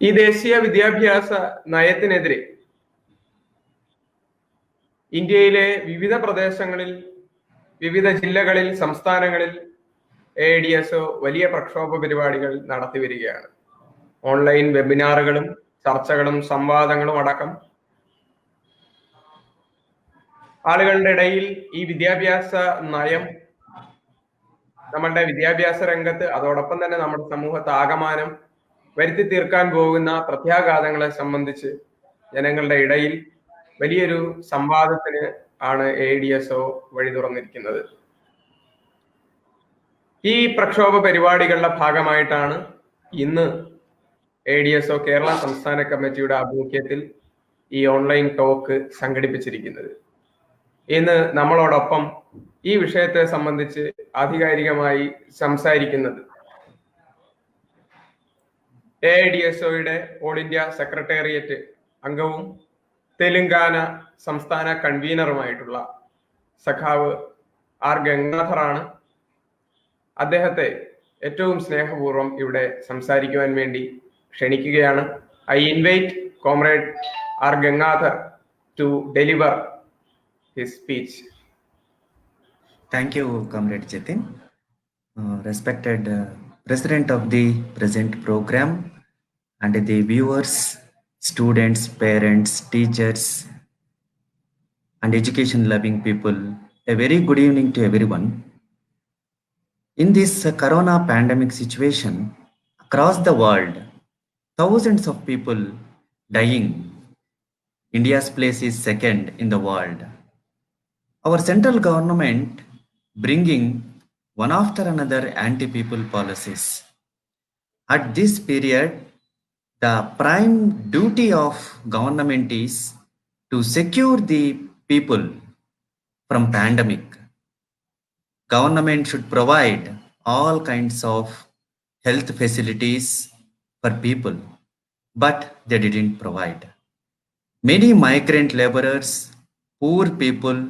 ഈ ദേശീയ വിദ്യാഭ്യാസ നയത്തിനെതിരെ ഇന്ത്യയിലെ വിവിധ പ്രദേശങ്ങളിൽ, വിവിധ ജില്ലകളിൽ, സംസ്ഥാനങ്ങളിൽ AIDSO വലിയ പ്രക്ഷോഭ പരിപാടികൾ നടത്തി വരികയാണ്. ഓൺലൈൻ വെബിനാറുകളും ചർച്ചകളും സംവാദങ്ങളും അടക്കം ആളുകളുടെ ഇടയിൽ ഈ വിദ്യാഭ്യാസ നയം നമ്മളുടെ വിദ്യാഭ്യാസ രംഗത്ത്, അതോടൊപ്പം തന്നെ നമ്മുടെ സമൂഹത്തെ ആകമാനം വരുത്തി തീർക്കാൻ പോകുന്ന പ്രത്യാഘാതങ്ങളെ സംബന്ധിച്ച് ജനങ്ങളുടെ ഇടയിൽ വലിയൊരു സംവാദത്തിന് ആണ് AIDSO വഴി തുറന്നിരിക്കുന്നത്. ഈ പ്രക്ഷോഭ പരിപാടികളുടെ ഭാഗമായിട്ടാണ് ഇന്ന് AIDSO കേരള സംസ്ഥാന കമ്മിറ്റിയുടെ ആഭിമുഖ്യത്തിൽ ഈ ഓൺലൈൻ ടോക്ക് സംഘടിപ്പിച്ചിരിക്കുന്നത്. ഇന്ന് നമ്മളോടൊപ്പം ഈ വിഷയത്തെ സംബന്ധിച്ച് ആധികാരികമായി സംസാരിക്കുന്നത് AIDSOയുടെ ഓൾ ഇന്ത്യ സെക്രട്ടേറിയറ്റ് അംഗവും തെലുങ്കാന സംസ്ഥാന കൺവീനറുമായിട്ടുള്ള സഖാവ് R. ഗംഗാധറാണ്. അദ്ദേഹത്തെ ഏറ്റവും സ്നേഹപൂർവ്വം ഇവിടെ സംസാരിക്കുവാൻ വേണ്ടി ക്ഷണിക്കുകയാണ്. I invite Comrade R. Gangadhar to deliver his speech. Thank you, Comrade Jatin. Respected President of the present program and the viewers, students, parents, teachers, and education-loving people, a very good evening to everyone. In this corona pandemic situation, across the world, thousands of people dying. India's place is second in the world. Our central government bringing one after another anti-people policies. At this period, the prime duty of government is to secure the people from pandemic. Government should provide all kinds of health facilities for people, but they didn't provide. Many migrant laborers, poor people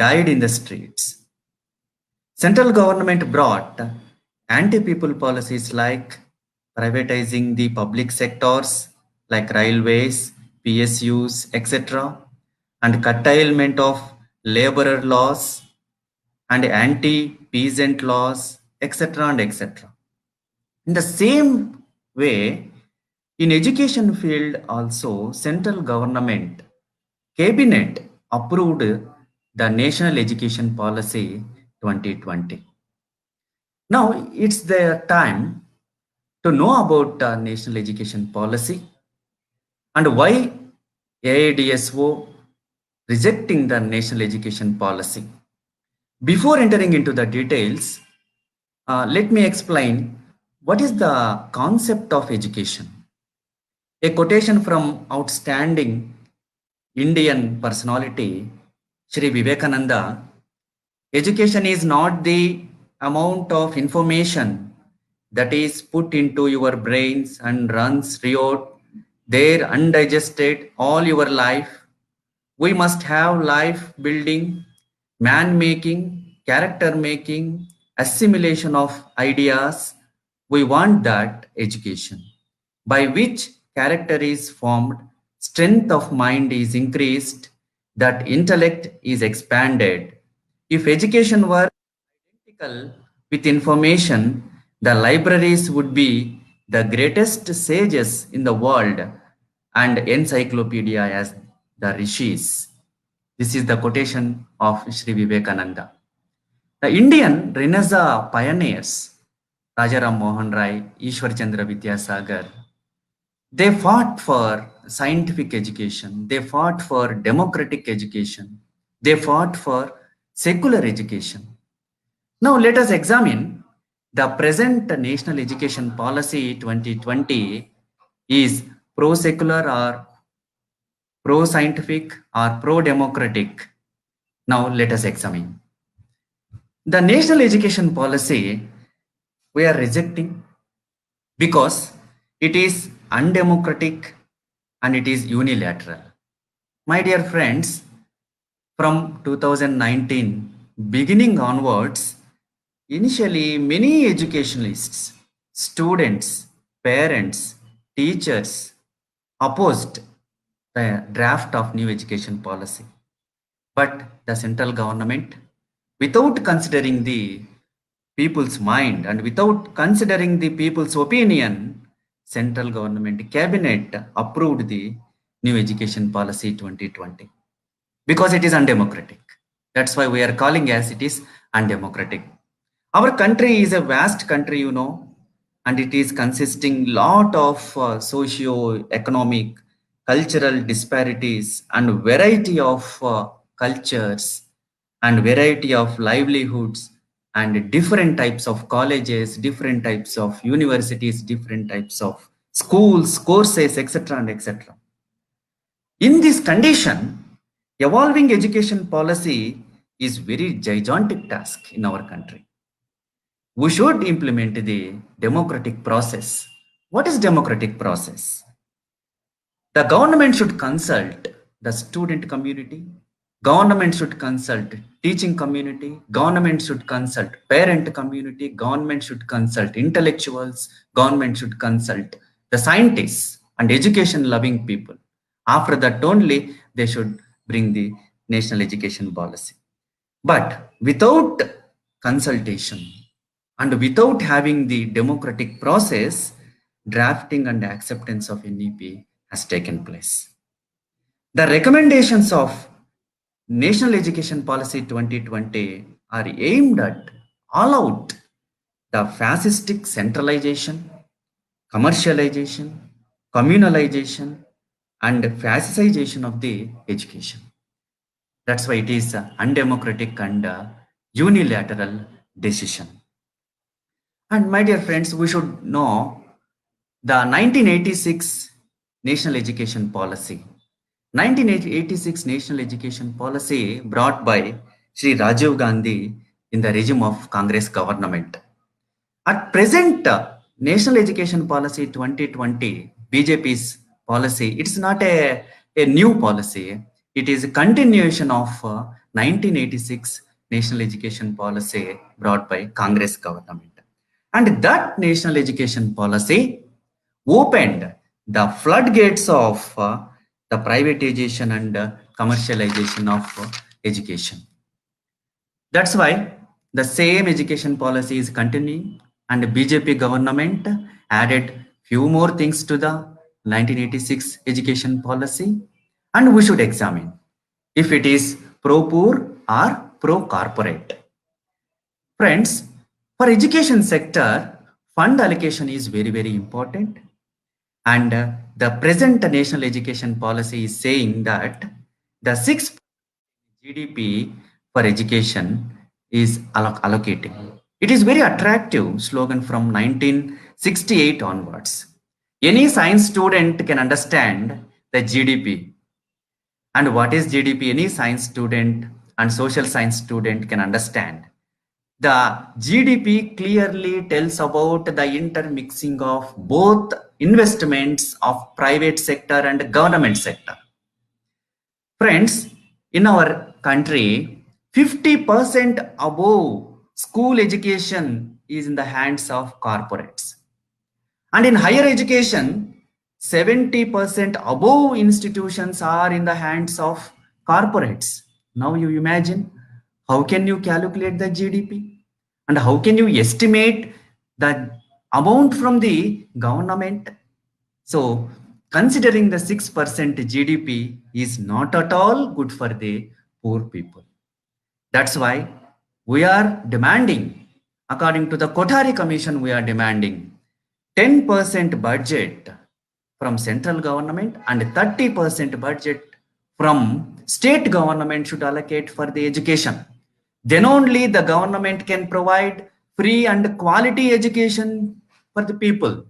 died in the streets. Central government brought anti-people policies like privatizing the public sectors like railways, PSUs, etc., and curtailment of laborer laws and anti-peasant laws, etc. and etc. In the same way, in education field also, central government cabinet approved the National Education Policy 2020. Now it's the time to know about National Education Policy and why AIDSO rejecting the National Education Policy. Before entering into the details, let me explain what is the concept of education. A quotation from outstanding Indian personality, Shri Vivekananda: education is not the amount of information that is put into your brains and runs riot there undigested all your life. We must have life building, man making, character making, assimilation of ideas. We want that education by which character is formed, strength of mind is increased, that intellect is expanded. If education were identical with information, the libraries would be the greatest sages in the world and encyclopedia as the rishis. This is the quotation of Shri Vivekananda. The Indian Renaissance pioneers, Rajaram Mohan Rai, Ishwar Chandra Vidyasagar, they fought for scientific education, they fought for democratic education, they fought for secular education. Now let us examine the present National Education Policy 2020 is pro-secular or pro-scientific or pro-democratic. Now let us examine. The National Education Policy we are rejecting because it is undemocratic and it is unilateral. My dear friends, from 2019 beginning onwards, initially many educationalists, students, parents, teachers opposed the draft of new education policy. But the central government, without considering the people's mind and without considering the people's opinion, central government cabinet approved the new education policy 2020 because it is undemocratic. That's why we are calling as it is undemocratic. Our country is a vast country, and it is consisting lot of socio-economic, cultural disparities and variety of cultures and variety of livelihoods and different types of colleges, different types of universities, different types of schools, courses, etc. and etc. In this condition, evolving education policy is very gigantic task in our country. We should implement the democratic process. What is democratic process? The government should consult the student community. Government should consult teaching community. Government should consult parent community. Government should consult intellectuals. Government should consult the scientists and education loving people. After that only they should bring the national education policy. But without consultation and without having the democratic process, drafting and acceptance of NEP has taken place. The recommendations of National Education Policy 2020 are aimed at all out the fascistic centralization, commercialization, communalization, and fascization of the education. That's why it is undemocratic and unilateral decision. And my dear friends, we should know the 1986 National Education Policy. 1986 National Education Policy brought by Sri Rajiv Gandhi in the regime of Congress government. At present, National Education Policy 2020, BJP's policy, it's not a new policy. It is a continuation of 1986 National Education Policy brought by Congress government. And that National Education Policy opened the floodgates of the privatization and commercialization of education. That's why the same education policy is continuing, and BJP government added few more things to the 1986 education policy, and we should examine if it is pro-poor or pro-corporate. Friends, for education sector, fund allocation is very, very important. And the present national education policy is saying that the 6 GDP for education is allocating. It is very attractive slogan from 1968 onwards. Any science student can understand the GDP. And what is GDP? Any science student and social science student can understand. The GDP clearly tells about the intermixing of both investments of private sector and government sector. Friends, in our country, 50% above school education is in the hands of corporates. And in higher education, 70% above institutions are in the hands of corporates. Now you imagine, how can you calculate the GDP? And how can you estimate the amount from the government? So considering the 6% GDP is not at all good for the poor people. That's why we are demanding, according to the Kothari Commission, we are demanding 10% budget from central government and 30% budget from state government should allocate for the education. Then only the government can provide free and quality education for the people.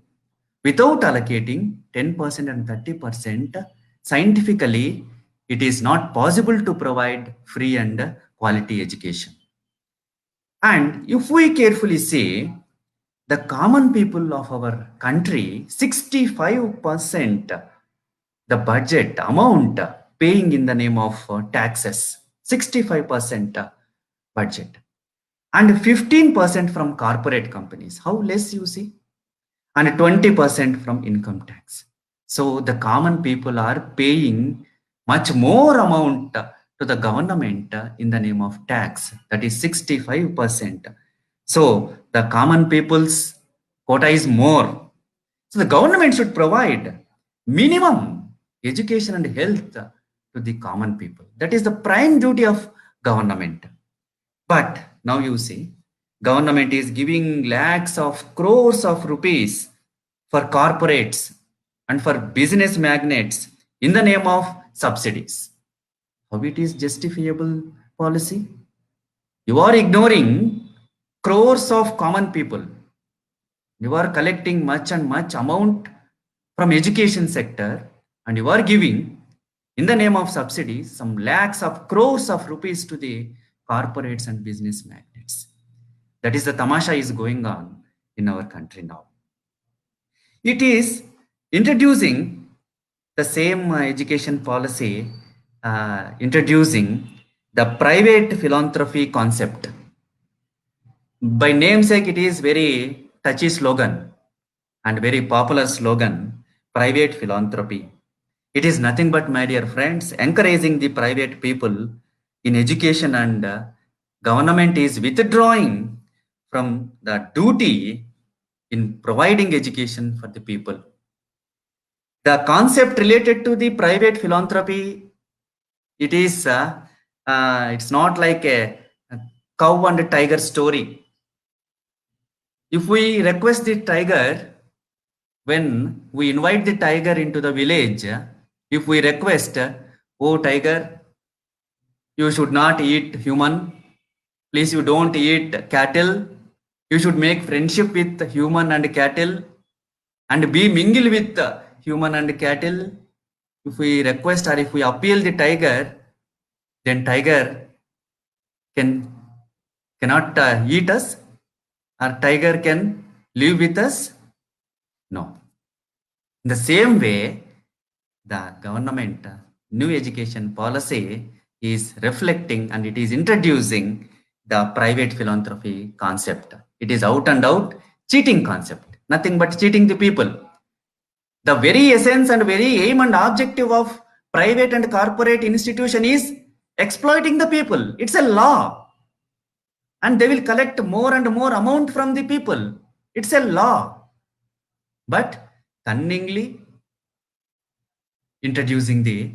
Without allocating 10% and 30%, scientifically, it is not possible to provide free and quality education. And if we carefully see, the common people of our country, 65% the budget amount paying in the name of taxes, 65% budget, and 15% from corporate companies. How less you see? and 20% from income tax. So the common people are paying much more amount to the government in the name of tax, that is 65%. So the common people's quota is more. So the government should provide minimum education and health to the common people. That is the prime duty of government. But now you see, government is giving lakhs of crores of rupees for corporates and for business magnates in the name of subsidies. How it is justifiable policy? You are ignoring crores of common people. You are collecting much and much amount from education sector, and you are giving in the name of subsidies some lakhs of crores of rupees to the corporates and business magnates. That is the tamasha is going on in our country now. It is introducing the same education policy, introducing the private philanthropy concept. By namesake, it is very touchy slogan and very popular slogan, private philanthropy. It is nothing but, my dear friends, encouraging the private people in education, and government is withdrawing from the duty in providing education for the people. The concept related to the private philanthropy, it is it's not like a cow and a tiger story. If we request the tiger, when we invite the tiger into the village, if we request, oh tiger, you should not eat human, please you don't eat cattle, you should make friendship with human and cattle and be mingle with human and cattle. If we request or if we appeal the tiger, then tiger cannot eat us, or tiger can live with us? No. In the same way, the government new education policy is reflecting and it is introducing the private philanthropy concept. It is out and out cheating concept, nothing but cheating the people. The very essence and very aim and objective of private and corporate institution is exploiting the people. It's a law. And they will collect more and more amount from the people. It's a law. But cunningly introducing the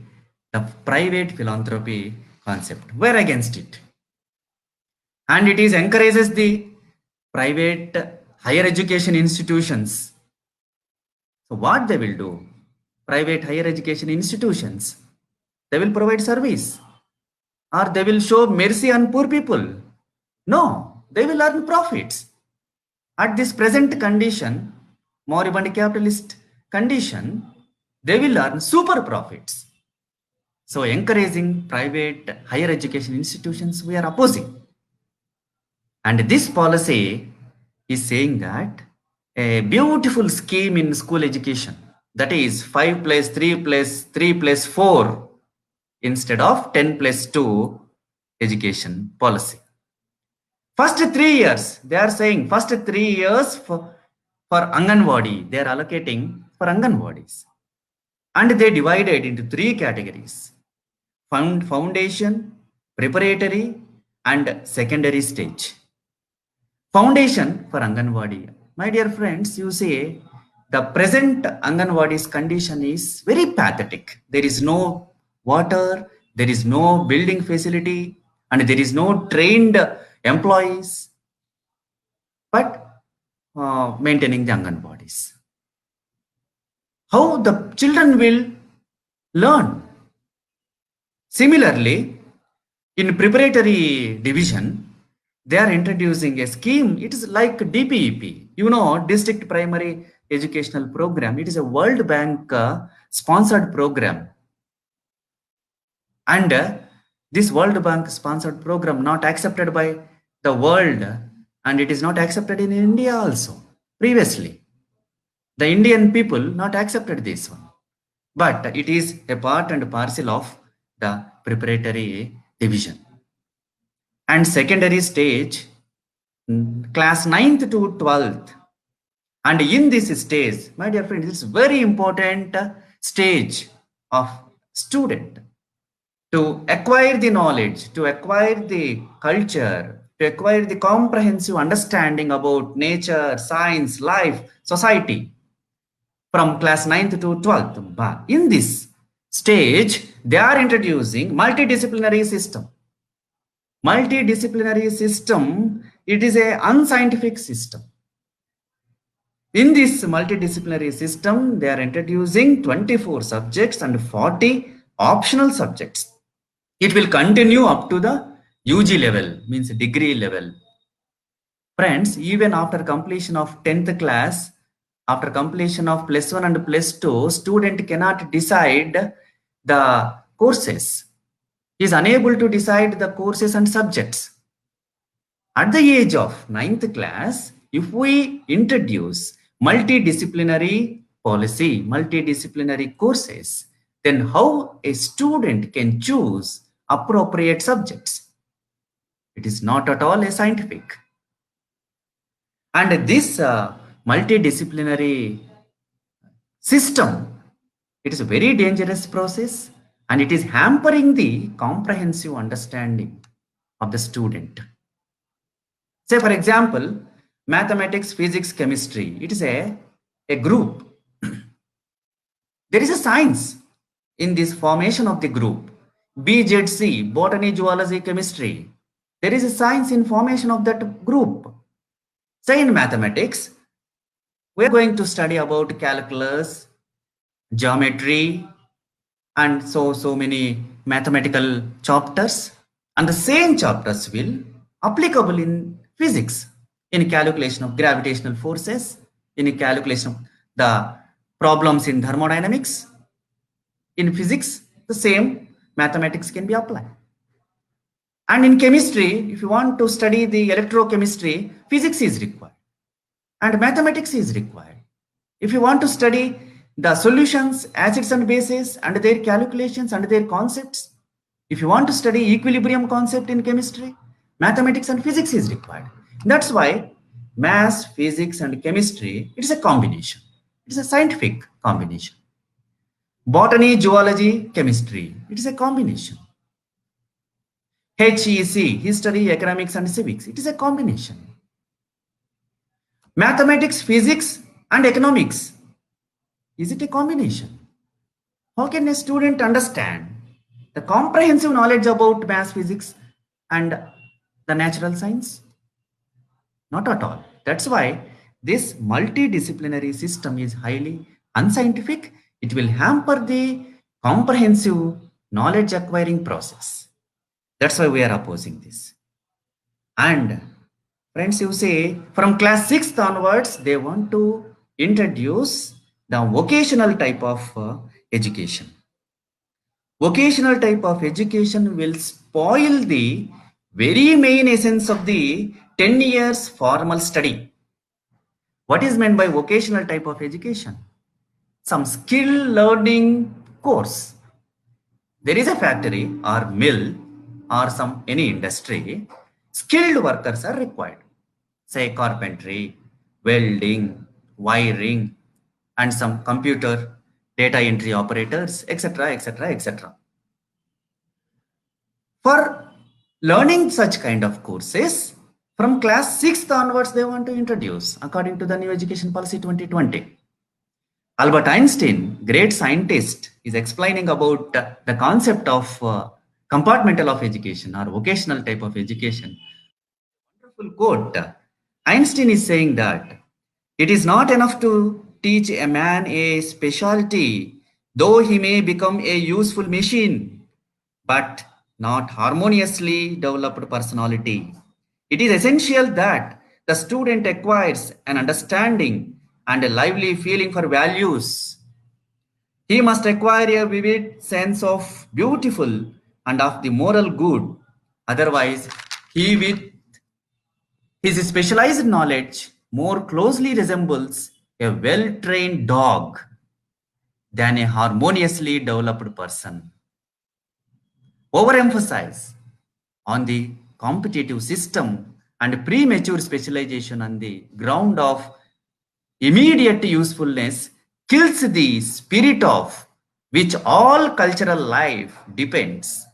private philanthropy concept. We're against it. And it is encourages the private higher education institutions. So what they will do? Private higher education institutions, they will provide service, or they will show mercy on poor people. No, they will earn profits. At this present condition, moribund capitalist condition, they will earn super profits. So encouraging private higher education institutions, we are opposing. And this policy is saying that a beautiful scheme in school education, that is 5 plus 3 plus 3 plus 4 instead of 10 plus 2 education policy. First 3 years, they are saying first 3 years for Anganwadi, they are allocating for Anganwadis. And they divided into 3 categories: foundation, preparatory, and secondary stage. Foundation for Anganwadi. My dear friends, you say the present Anganwadi's condition is very pathetic. There is no water, there is no building facility, and there is no trained employees, but maintaining the Anganwadis. How the children will learn? Similarly, in preparatory division, they are introducing a scheme. It is like DPEP, District Primary Educational Program. It is a World Bank sponsored program. And this World Bank sponsored program not accepted by the world, and it is not accepted in India also. Previously, the Indian people not accepted this one. But it is a part and parcel of the preparatory division. And secondary stage, class 9th to 12th, And in this stage, my dear friends, it's very important stage of student to acquire the knowledge, to acquire the culture, to acquire the comprehensive understanding about nature, science, life, society from class 9th to 12th. But in this stage, they are introducing multidisciplinary system. Multidisciplinary system, it is a unscientific system. In this multidisciplinary system, they are introducing 24 subjects and 40 optional subjects. It will continue up to the UG level, means degree level. Friends, even after completion of 10th class, after completion of plus 1 and plus 2, student cannot decide the courses. He is unable to decide the courses and subjects. At the age of 9th class, if we introduce multidisciplinary policy, multidisciplinary courses, then how a student can choose appropriate subjects? It is not at all a scientific. And this multidisciplinary system, it is a very dangerous process and it is hampering the comprehensive understanding of the student. Say, for example, mathematics, physics, chemistry, it is a group. There is a science in this formation of the group. BZC, botany, zoology, chemistry. There is a science in formation of that group. Say in mathematics, we are going to study about calculus, geometry, and so many mathematical chapters. And the same chapters will applicable in physics, in calculation of gravitational forces, in calculation of the problems in thermodynamics. In physics, the same mathematics can be applied. And in chemistry, if you want to study the electrochemistry, physics is required and mathematics is required. If you want to study the solutions, acids and bases and their calculations and their concepts, if you want to study equilibrium concept in chemistry, mathematics and physics is required. That's why maths, physics and chemistry, it is a combination. It is a scientific combination. Botany, zoology, chemistry, it is a combination. HEC, history, economics and civics, it is a combination. Mathematics, physics and economics, is it a combination? How can a student understand the comprehensive knowledge about math, physics and the natural science? Not at all. That's why this multidisciplinary system is highly unscientific. It will hamper the comprehensive knowledge acquiring process. That's why we are opposing this. And friends, you say from class 6th onwards, they want to introduce the vocational type of education. Vocational type of education will spoil the very main essence of the 10 years formal study. What is meant by vocational type of education? Some skill learning course. There is a factory or mill or any industry, skilled workers are required. Say carpentry, welding, wiring, and some computer data entry operators, etc., etc., etc. For learning such kind of courses, from class 6th onwards, they want to introduce according to the new education policy 2020. Albert Einstein, great scientist, is explaining about the concept of compartmental of education or vocational type of education. Wonderful quote. Einstein is saying that it is not enough to teach a man a specialty, though he may become a useful machine, but not harmoniously developed personality. It is essential that the student acquires an understanding and a lively feeling for values. He must acquire a vivid sense of beautiful and of the moral good. Otherwise, he with his specialized knowledge more closely resembles a well-trained dog than a harmoniously developed person. Overemphasize on the competitive system and premature specialization on the ground of immediate usefulness kills the spirit of which all cultural life depends,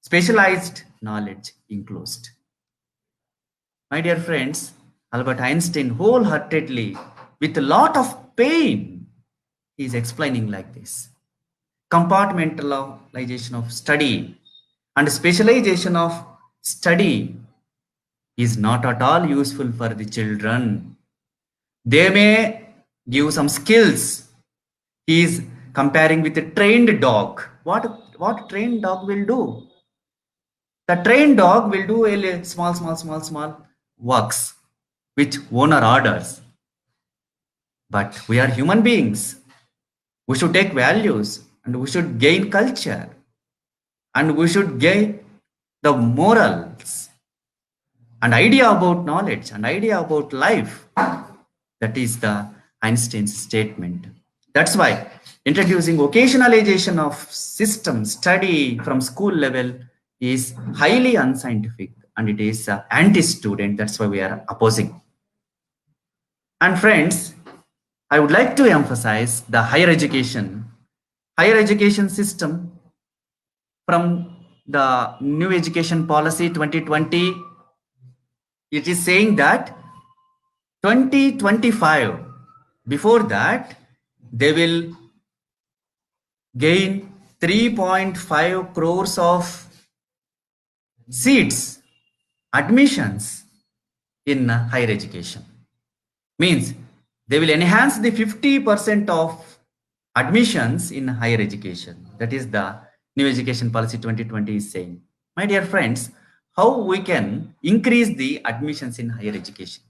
specialized knowledge enclosed. My dear friends, Albert Einstein wholeheartedly, with a lot of pain, he is explaining like this. Compartmentalization of study and specialization of study is not at all useful for the children. They may give some skills. He is comparing with a trained dog. What trained dog will do? The trained dog will do a small works which owner orders. But we are human beings. We should take values and we should gain culture and we should gain the morals and idea about knowledge and idea about life. That is the Einstein's statement. That's why introducing occasionalization of system study from school level is highly unscientific and it is anti-student. That's why we are opposing. And friends, I would like to emphasize the higher education system from the new education policy 2020. It is saying that 2025, before that, they will gain 3.5 crores of seats, admissions in higher education. Means they will enhance the 50% of admissions in higher education. That is the new education policy 2020 is saying. My dear friends, how we can increase the admissions in higher education?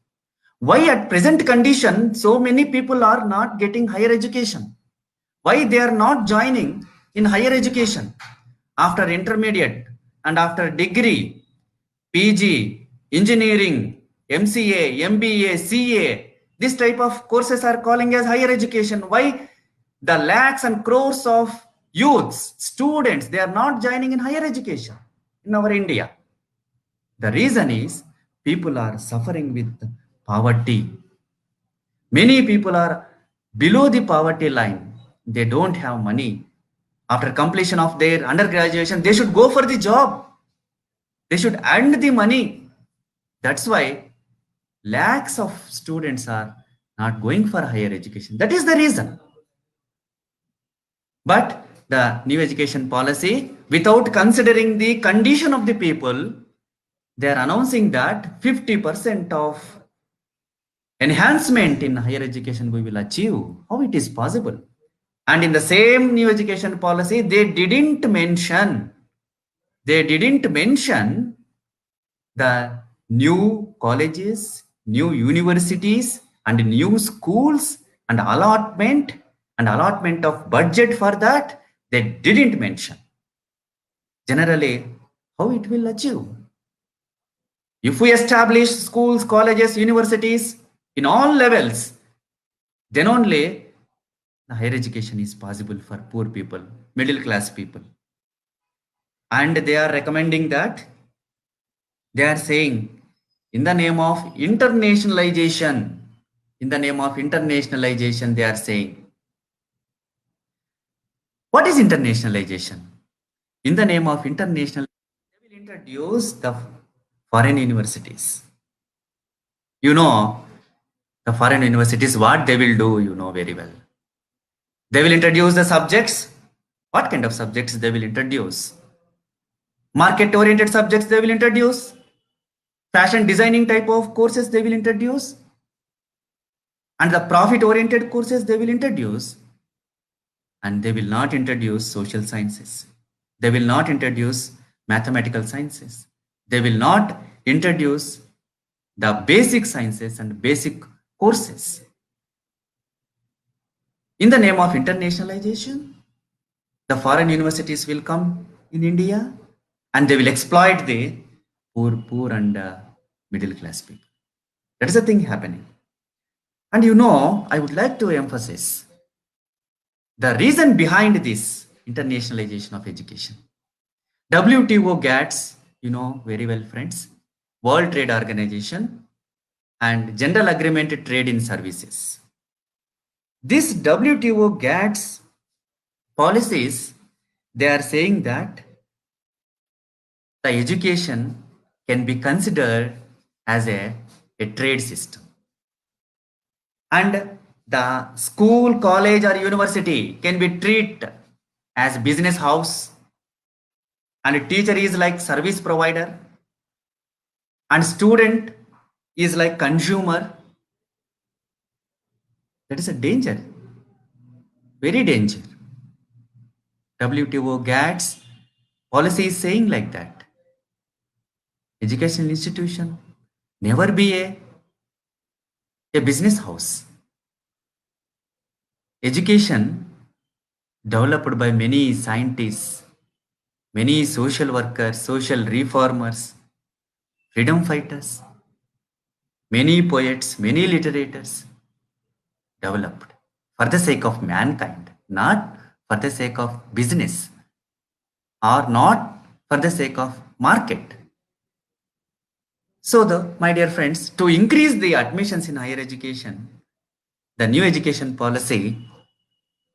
Why at present condition so many people are not getting higher education? Why they are not joining in higher education after intermediate and after degree, PG, engineering, MCA, MBA, CA, this type of courses are calling as higher education. Why the lakhs and crores of youths, students, they are not joining in higher education in our India? The reason is people are suffering with poverty. Many people are below the poverty line. They don't have money. After completion of their undergraduation, they should go for the job. They should earn the money. That's why lakhs of students are not going for higher education. That is the reason. But the new education policy, without considering the condition of the people, they are announcing that 50% of enhancement in higher education we will achieve. How it is possible? And in the same new education policy, they didn't mention the new colleges, new universities, and new schools, and allotment of budget for that. They didn't mention. Generally, how it will achieve? If we establish schools, colleges, universities in all levels, then only the higher education is possible for poor people, middle class people. And they are recommending that, they are saying, in the name of internationalization, they are saying, what is internationalization? In the name of international, they will introduce the foreign universities. You know, the foreign universities, what they will do, you know very well. They will introduce the subjects. What kind of subjects they will introduce? Market-oriented subjects they will introduce. Fashion designing type of courses they will introduce. And the profit-oriented courses they will introduce. And they will not introduce social sciences. They will not introduce mathematical sciences. They will not introduce the basic sciences and basic courses. In the name of internationalization, the foreign universities will come in India and they will exploit the poor and middle class people. That is the thing happening. And you know, I would like to emphasize the reason behind this internationalization of education. WTO GATS, you know very well, friends, World Trade Organization, and General Agreement Trade in Services. This WTO GATS policies, they are saying that the education can be considered as a trade system. And the school, college, or university can be treated as business house, and a teacher is like service provider, and student is like consumer. That is a danger, very danger. WTO GATS policy is saying like that. Educational institution never be a business house. Education developed by many scientists, many social workers, social reformers, freedom fighters, many poets, many literators developed for the sake of mankind, not for the sake of business or not for the sake of market. So, my dear friends, to increase the admissions in higher education, the new education policy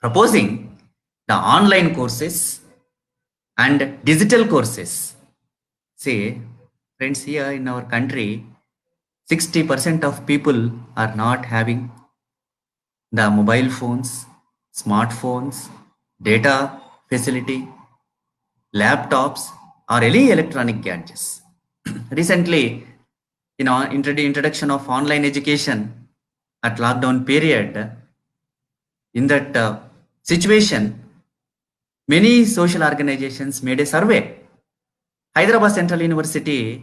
proposing the online courses and digital courses. See, friends, here in our country, 60% of people are not having the mobile phones, smartphones, data facility, laptops, or any electronic gadgets. Recently, introduction of online education at lockdown period, in that situation, many social organizations made a survey. Hyderabad Central University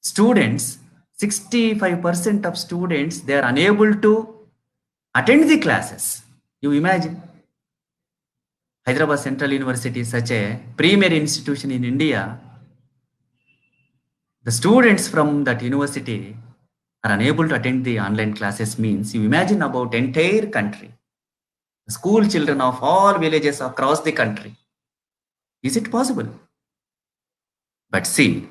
students, 65% of students, they are unable to attend the classes. You imagine, Hyderabad Central University is such a premier institution in India. The students from that university are unable to attend the online classes means you imagine about entire country, school children of all villages across the country. Is it possible? But see,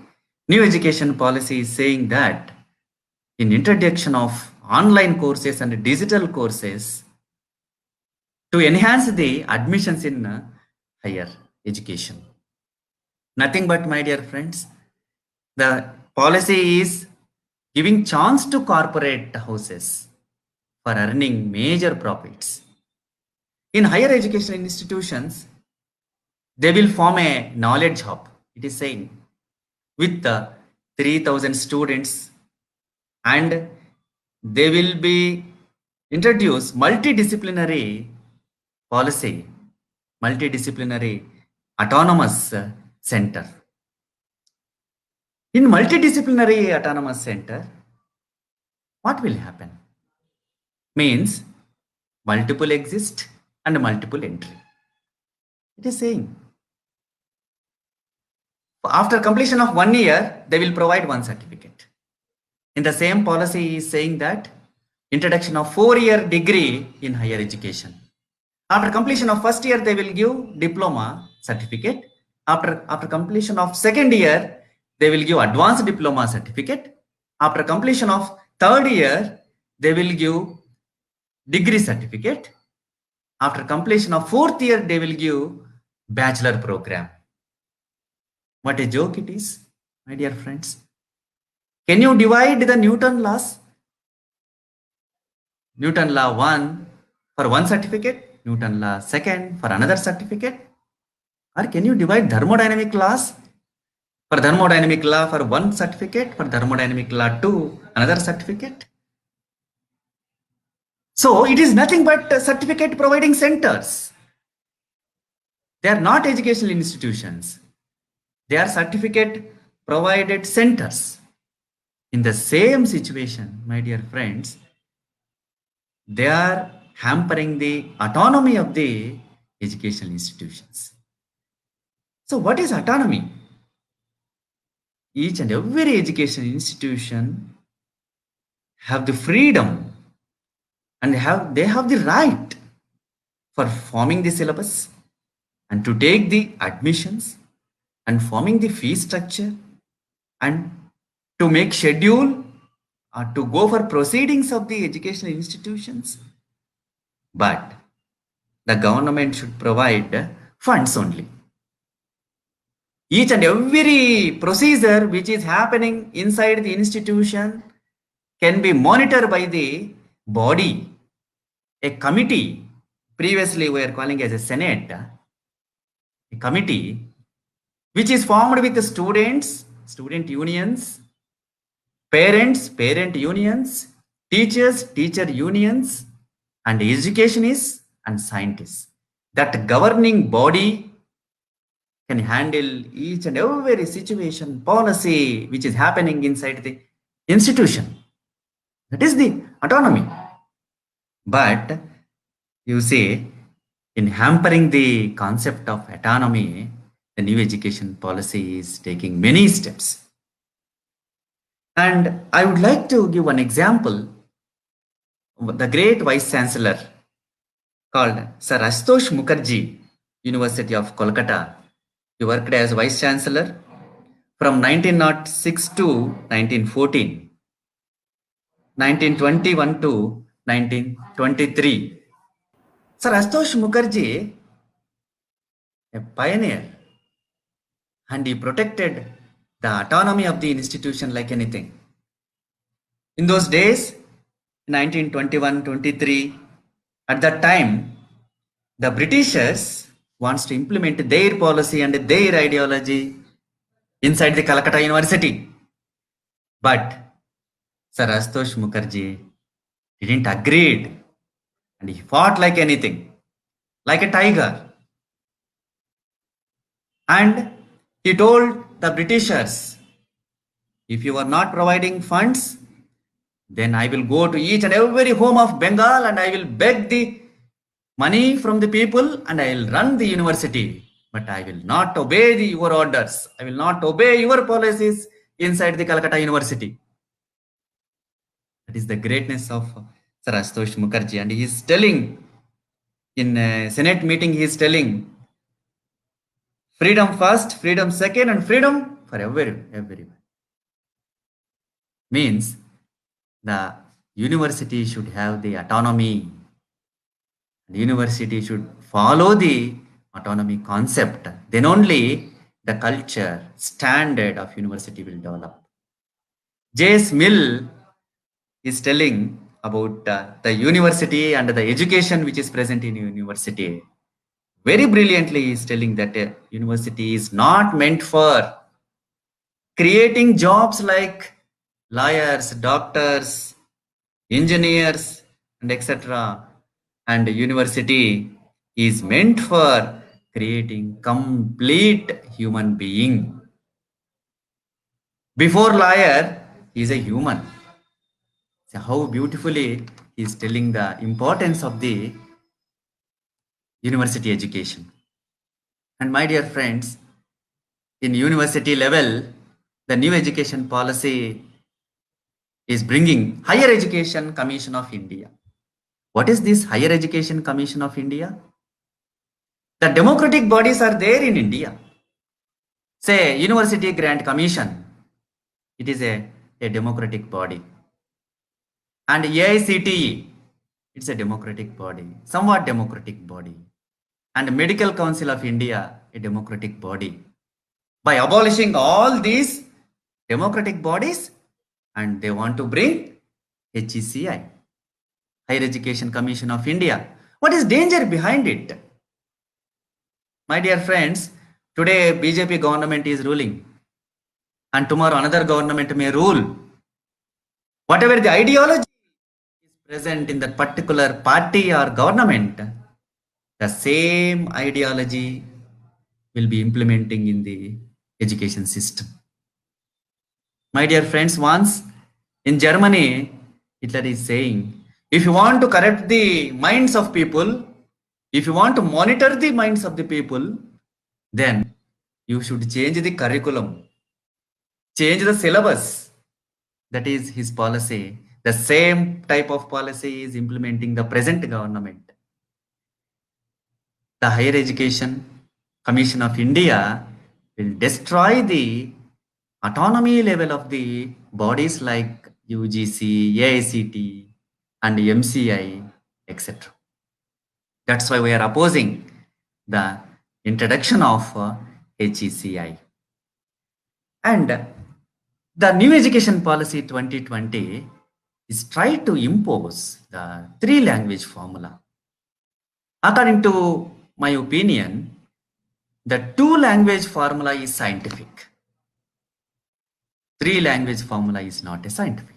new education policy is saying that in introduction of online courses and digital courses to enhance the admissions in higher education. Nothing but, my dear friends, the policy is giving chance to corporate houses for earning major profits. In higher education institutions, they will form a knowledge hub. It is saying with 3,000 students, and they will be introduce multidisciplinary policy, multidisciplinary autonomous center. In multidisciplinary autonomous center, what will happen? Means multiple exist and multiple entry. It is saying after completion of 1 year, they will provide one certificate. In the same policy is saying that introduction of 4-year degree in higher education. After completion of first year, they will give diploma certificate. After completion of second year, they will give advanced diploma certificate. After completion of third year, they will give degree certificate. After completion of fourth year, they will give bachelor program. What a joke it is, my dear friends. Can you divide the Newton laws? Newton law 1 for one certificate, Newton law 2 for another certificate? Or can you divide thermodynamic laws for thermodynamic law for one certificate, for thermodynamic law 2 another certificate? So it is nothing but certificate providing centers. They are not educational institutions. They are certificate provided centers. In the same situation, my dear friends, they are hampering the autonomy of the educational institutions. So what is autonomy? Each and every educational institution have the freedom and they have the right for forming the syllabus and to take the admissions and forming the fee structure and to make schedule or to go for proceedings of the educational institutions. but the government should provide funds only. Each and every procedure which is happening inside the institution can be monitored by the body, a committee. Previously, we are calling as a senate, a committee which is formed with the students, student unions, parents, parent unions, teachers, teacher unions, and educationists and scientists. That governing body can handle each and every situation, policy which is happening inside the institution. That is the autonomy. But you see, in hampering the concept of autonomy, the new education policy is taking many steps. And I would like to give one example. The great Vice Chancellor called Sir Ashutosh Mukherjee, University of Kolkata. He worked as Vice Chancellor from 1906 to 1914, 1921 to 1923. Sir Ashutosh Mukherjee, a pioneer, and he protected the autonomy of the institution like anything. In those days, 1921-23, at that time, the Britishers wants to implement their policy and their ideology inside the Calcutta University. But Sir Ashutosh Mukherjee didn't agree, and he fought like anything, like a tiger. And he told the Britishers, if you are not providing funds, then I will go to each and every home of Bengal and I will beg the money from the people and I will run the university. But I will not obey your orders. I will not obey your policies inside the Calcutta University. That is the greatness of Sir Ashutosh Mukherjee. And he is telling in a Senate meeting, he is telling freedom first, freedom second, and freedom for everyone. Means the university should have the autonomy. The university should follow the autonomy concept. Then only the culture, standard of university will develop. J.S. Mill is telling about the university and the education which is present in university. Very brilliantly, he is telling that university is not meant for creating jobs like lawyers, doctors, engineers, and etc. And university is meant for creating complete human being. Before lawyer, he is a human. So how beautifully he is telling the importance of the university education. And my dear friends, in university level, the new education policy is bringing Higher Education Commission of India. What is this Higher Education Commission of India? The democratic bodies are there in India. Say University Grant Commission, it is a democratic body. And AICTE, it's a democratic body, somewhat democratic body. And Medical Council of India, a democratic body. By abolishing all these democratic bodies, and they want to bring HECI, Higher Education Commission of India. What is danger behind it? My dear friends, today BJP government is ruling, and tomorrow another government may rule. Whatever the ideology is present in that particular party or government, the same ideology will be implementing in the education system. My dear friends, once in Germany, Hitler is saying, if you want to correct the minds of people, if you want to monitor the minds of the people, then you should change the curriculum, change the syllabus. That is his policy. The same type of policy is implementing the present government. The Higher Education Commission of India will destroy the autonomy level of the bodies like UGC, AICT, and MCI, etc. That's why we are opposing the introduction of HECI. And the new education policy 2020 is try to impose the three language formula. According to my opinion, the two language formula is scientific. Three language formula is not a scientific.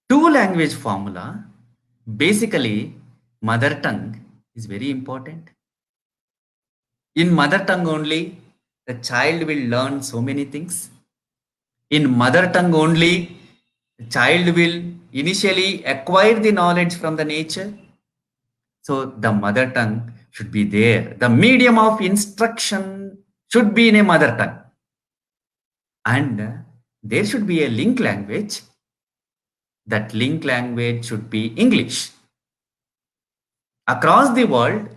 Two language formula, basically mother tongue is very important. In mother tongue only, the child will learn so many things. In mother tongue only, the child will initially acquire the knowledge from the nature. So the mother tongue should be there. The medium of instruction should be in a mother tongue. And there should be a link language. That link language should be English. Across the world,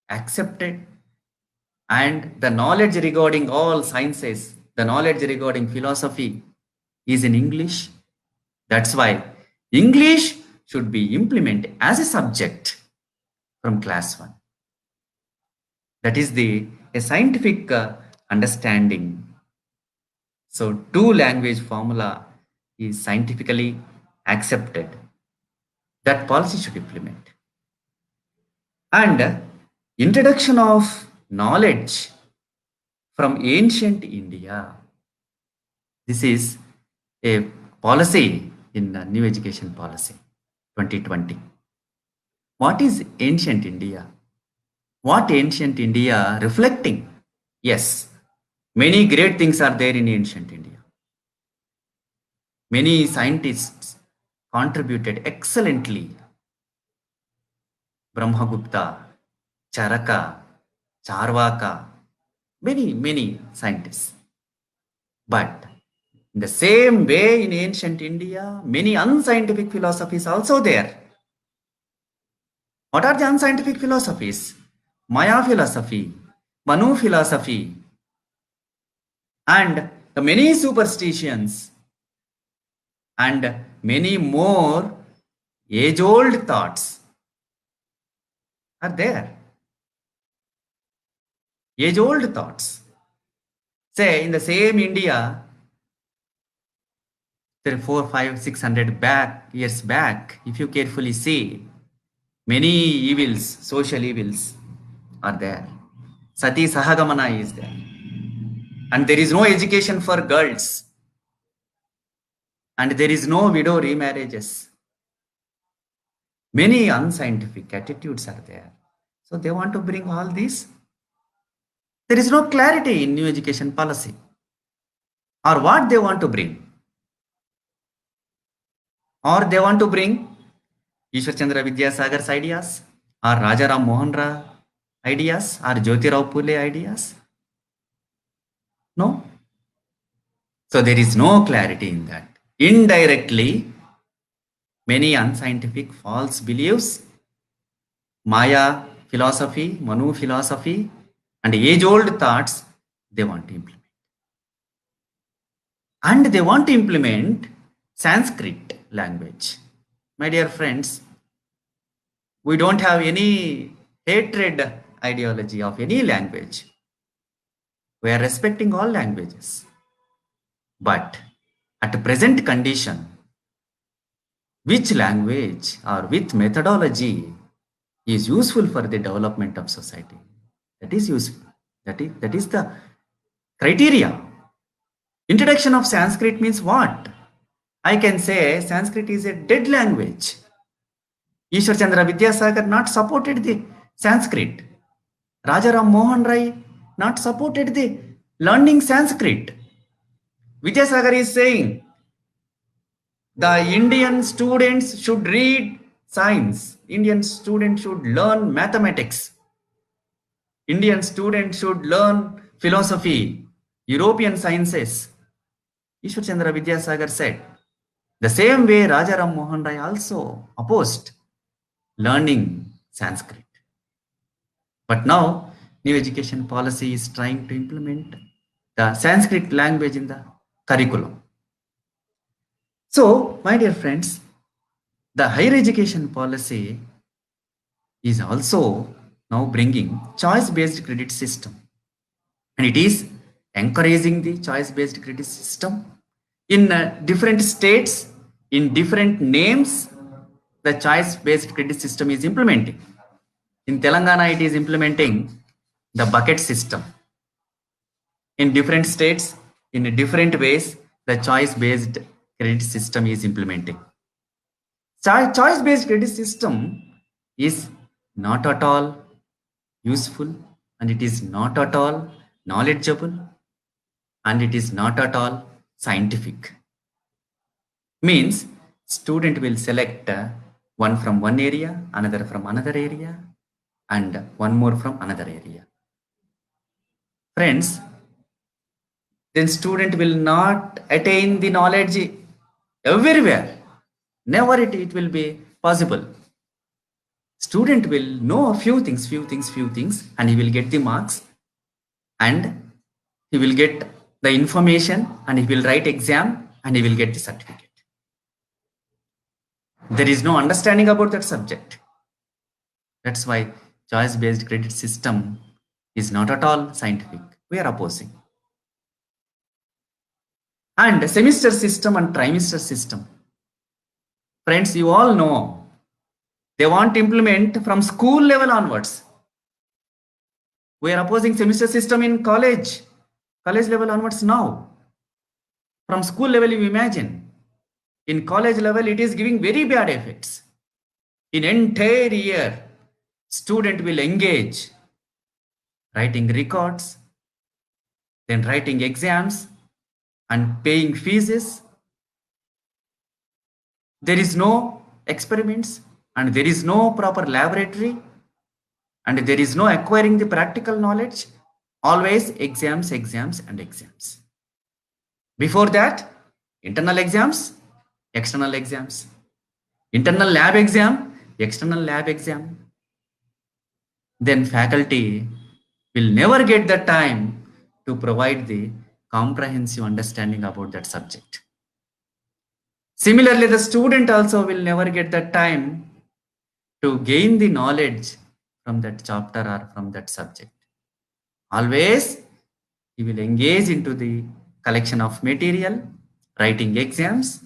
accepted, and the knowledge regarding all sciences, the knowledge regarding philosophy is in English. That's why English should be implemented as a subject from class 1. That is a scientific understanding. So two language formula is scientifically accepted. That policy should implement. And introduction of knowledge from ancient India. This is a policy in the new education policy 2020. What is ancient India? What ancient India reflecting? Yes, many great things are there in ancient India. Many scientists contributed excellently. Brahmagupta, Charaka, Charvaka, many scientists. But in the same way in ancient India, many unscientific philosophies also there. What are the unscientific philosophies? Maya philosophy, Manu philosophy, and the many superstitions, and many more age-old thoughts are there. Age-old thoughts. Say in the same India, 3, 4, 5, 600 years back, if you carefully see, many evils, social evils are there. Sati Sahagamana is there. And there is no education for girls. And there is no widow remarriages. Many unscientific attitudes are there. So they want to bring all these. There is no clarity in new education policy. Or what they want to bring. Or they want to bring Ishwar Chandra Vidyasagar's ideas, or Rajaram Mohan Rai ideas, or Jyotirao Phule ideas. No. So there is no clarity in that. Indirectly, many unscientific false beliefs, Maya philosophy, Manu philosophy, and age-old thoughts they want to implement. And they want to implement Sanskrit language. My dear friends, we don't have any hatred ideology of any language. We are respecting all languages. But at the present condition, which language or which methodology is useful for the development of society? That is useful. That is the criteria. Introduction of Sanskrit means what? I can say Sanskrit is a dead language. Ishwar Chandra Vidyasagar not supported the Sanskrit. Rajaram Mohan Rai not supported the learning Sanskrit. Vidyasagar is saying the Indian students should read science. Indian students should learn mathematics. Indian students should learn philosophy, European sciences. Ishwar Chandra Vidyasagar said. The same way Rajaram Mohan Rai also opposed learning Sanskrit. But now, new education policy is trying to implement the Sanskrit language in the curriculum. So, my dear friends, the higher education policy is also now bringing choice-based credit system, and it is encouraging the choice-based credit system in different states, in different names. The choice-based credit system is implementing. In Telangana, it is implementing the bucket system. In different states, in different ways, the choice-based credit system is implementing. Choice-based credit system is not at all useful, and it is not at all knowledgeable, and it is not at all scientific. Means student will select one from one area, another from another area, and one more from another area. Friends, then student will not attain the knowledge everywhere. Never it will be possible. Student will know a few things, and he will get the marks, and he will get the information, and he will write exam, and he will get the certificate. There is no understanding about that subject. That's why choice-based credit system is not at all scientific. We are opposing. And semester system and trimester system. Friends, you all know they want to implement from school level onwards. We are opposing semester system in college level onwards now. From school level, you imagine. In college level, it is giving very bad effects. In entire year, student will engage writing records, then writing exams, and paying fees. There is no experiments, and there is no proper laboratory, and there is no acquiring the practical knowledge. Always exams. Before that, internal exams, external exams, internal lab exam, external lab exam. Then faculty will never get the time to provide the comprehensive understanding about that subject. Similarly, the student also will never get the time to gain the knowledge from that chapter or from that subject. Always he will engage into the collection of material, writing exams,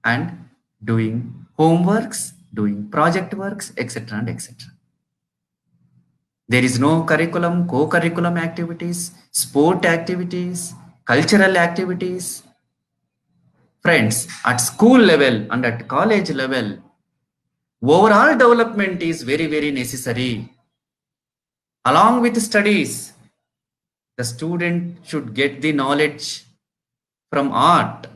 and doing homeworks, doing project works, etc. and etc. There is no curriculum, co-curriculum activities, sport activities, cultural activities. Friends, at school level and at college level, overall development is very necessary. Along with studies, the student should get the knowledge from art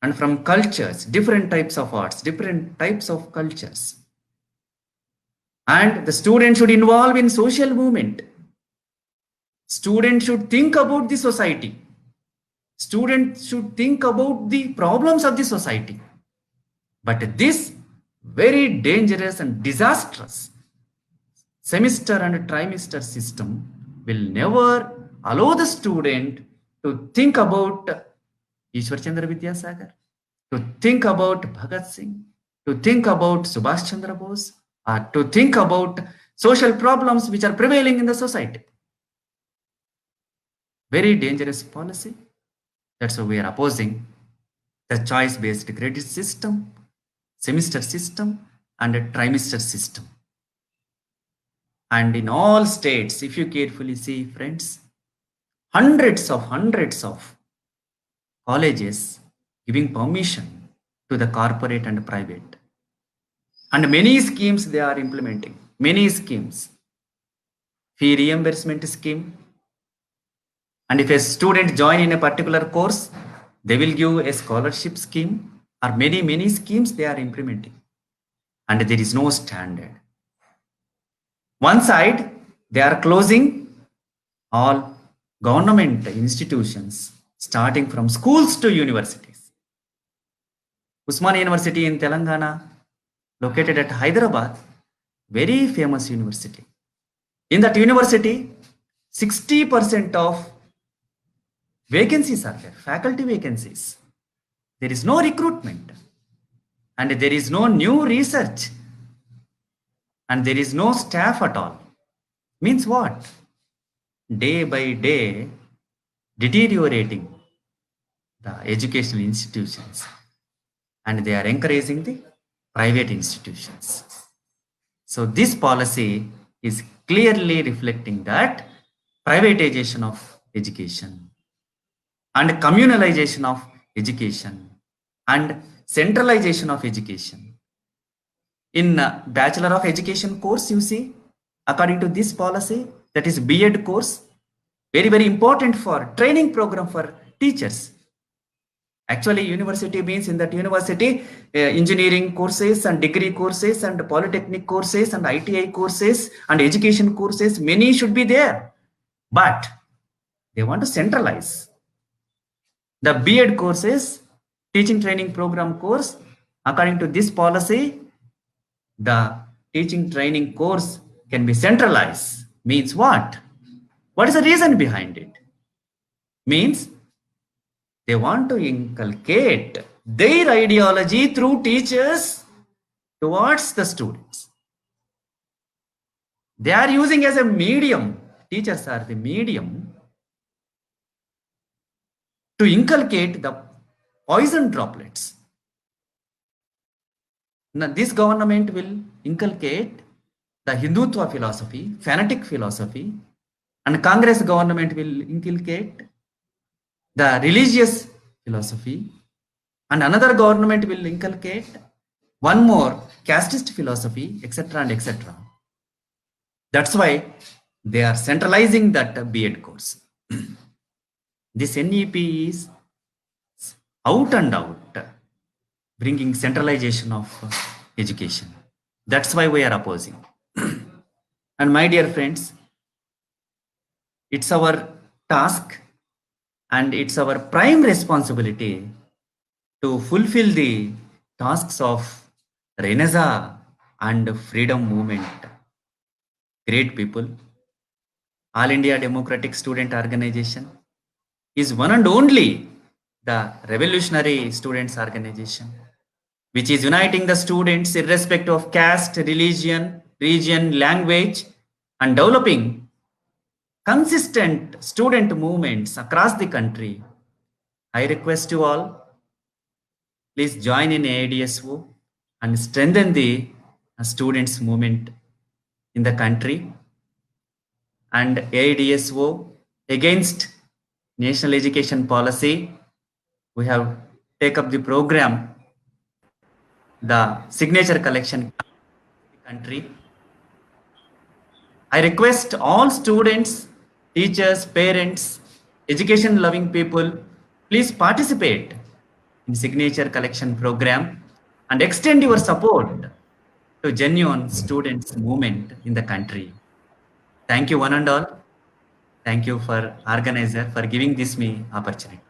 and from cultures, different types of arts, different types of cultures. And the student should involve in social movement. Student should think about the society. Student should think about the problems of the society. But this very dangerous and disastrous semester and trimester system will never allow the student to think about Ishwar Chandra Vidyasagar, to think about Bhagat Singh, to think about Subhash Chandra Bose, or to think about social problems which are prevailing in the society. Very dangerous policy. That's why we are opposing the choice-based credit system, semester system, and a trimester system. And in all states, if you carefully see, friends, hundreds of colleges giving permission to the corporate and private. And many schemes they are implementing, many schemes. Fee reimbursement scheme. And if a student join in a particular course, they will give a scholarship scheme, or many schemes they are implementing. And there is no standard. One side, they are closing all government institutions, starting from schools to universities. Usmania University in Telangana, located at Hyderabad, very famous university. In that university, 60% of vacancies are there, faculty vacancies. There is no recruitment, and there is no new research. and there is no staff at all. Means what? Day by day, deteriorating the educational institutions, and they are encouraging the private institutions. So this policy is clearly reflecting that privatization of education and communalization of education and centralization of education. In Bachelor of Education course, you see, according to this policy, that is B.Ed course, very, very important for training program for teachers. Actually, university means in that university, engineering courses and degree courses and polytechnic courses and ITI courses and education courses, many should be there. But they want to centralize. The B.Ed courses, teaching training program course, according to this policy, the teaching training course can be centralized. Means what? What is the reason behind it? Means they want to inculcate their ideology through teachers towards the students. They are using as a medium, teachers are the medium to inculcate the poison droplets. Now, this government will inculcate the Hindutva philosophy, fanatic philosophy, and Congress government will inculcate the religious philosophy, and another government will inculcate one more casteist philosophy, etc. and etc. That's why they are centralizing that B.Ed course. This NEP is out and out bringing centralization of education. That's why we are opposing. And my dear friends, it's our task and it's our prime responsibility to fulfill the tasks of Renaissance and freedom movement. Great people, All India Democratic Student Organization is one and only the revolutionary students organization, which is uniting the students irrespective of caste, religion, region, language, and developing consistent student movements across the country. I request you all, please join in AIDSO and strengthen the students movement in the country. And AIDSO against national education policy, we have take up the program, the signature collection in the country. I request all students, teachers, parents, education loving people, please participate in signature collection program and extend your support to genuine students movement in the country. Thank you one and all. Thank you for organizer for giving this me opportunity.